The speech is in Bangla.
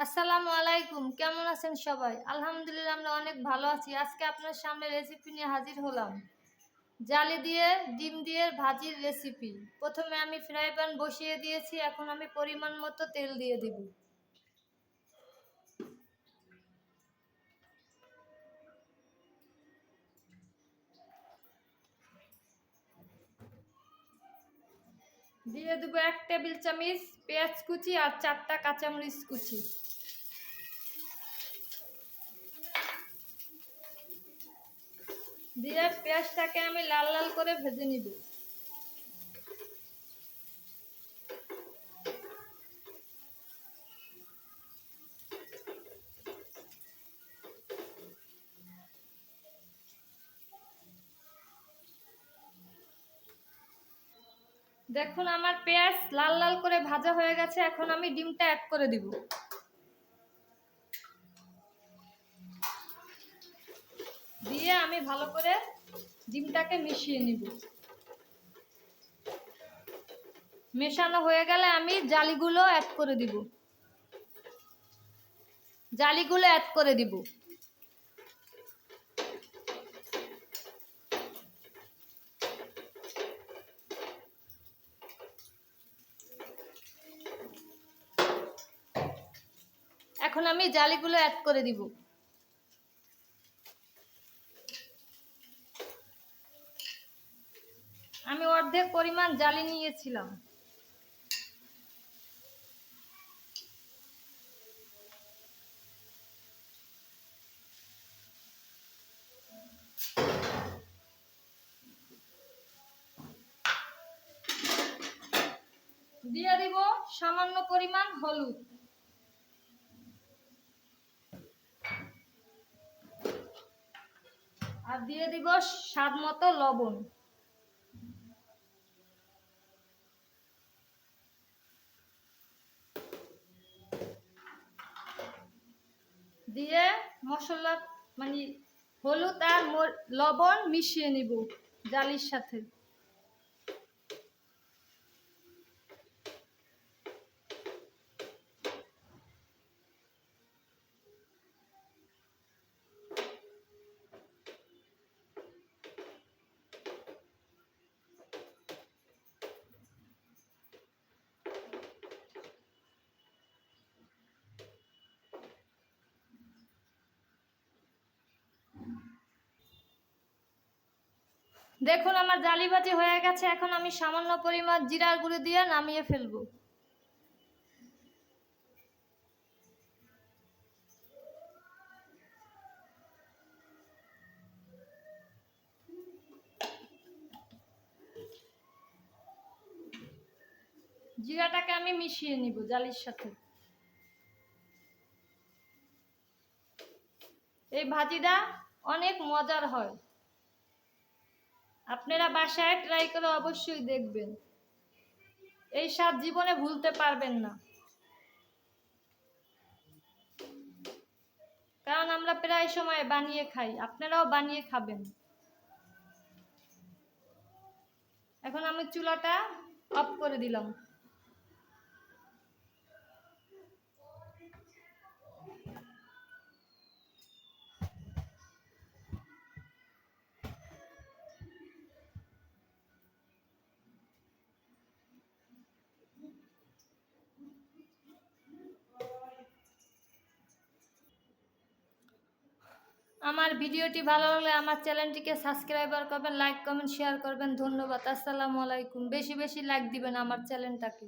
আসসালামু আলাইকুম, কেমন আছেন সবাই? আলহামদুলিল্লাহ আমরা অনেক ভালো আছি। আজকে আপনার সামনে রেসিপি নিয়ে হাজির হলাম। জালি দিয়ে ডিম দিয়ে ভাজির রেসিপি। প্রথমে আমি ফ্রাই প্যান বসিয়ে দিয়েছি, এখন আমি পরিমাণ মতো তেল দিয়ে দিব। দিয়ে দেবো 1 টেবিল চামচ পেঁয়াজ কুচি আর 4টা কাঁচামরিচ কুচি। দিয়ে পেঁয়াজটাকে আমি লাল লাল করে ভেজে নিব। দেখুন আমার পেঁয়াজ লাল লাল করে ভাজা হয়ে গেছে, এখন আমি ডিমটা অ্যাড করে দিব। দিয়ে আমি ভালো করে ডিমটাকে মিশিয়ে নিব। মেশানো হয়ে গেলে আমি জালিগুলো অ্যাড করে দিব। জালিগুলো অ্যাড করে দিব। এখন আমি জালিগুলো অ্যাড করে দিব। আমি অর্ধেক পরিমাণ জালি নিয়েছিলাম। দিয়ে দিব সামান্য পরিমাণ হলুদ। আর দিয়ে দিব স্বাদ মতো লবণ। দিয়ে মশলা মানে হলুদ আর লবণ মিশিয়ে নিব জালির সাথে। দেখুন আমার জালি ভাজি হয়ে গেছে, এখন আমি সামান্য পরিমাণ জিরার গুঁড়ো দিয়ে নামিয়ে ফেলবো। জিরাটাকে আমি মিশিয়ে নিব জালির সাথে। এই ভাজিটা অনেক মজার হয়, আপনারা বাসায় ট্রাই করে অবশ্যই দেখবেন। এই স্বাদ জীবনে ভুলতে পারবেন না, কারণ আমরা প্রায় সময় বানিয়ে খাই, আপনারাও বানিয়ে খাবেন। এখন আমি চুলাটা অফ করে দিলাম। আমার ভিডিওটি ভালো লাগলে আমার চ্যানেলটিকে সাবস্ক্রাইব করবেন, লাইক কমেন্ট শেয়ার করবেন। ধন্যবাদ। আসসালামু আলাইকুম। বেশি বেশি লাইক দিবেন আমার চ্যানেলটাকে।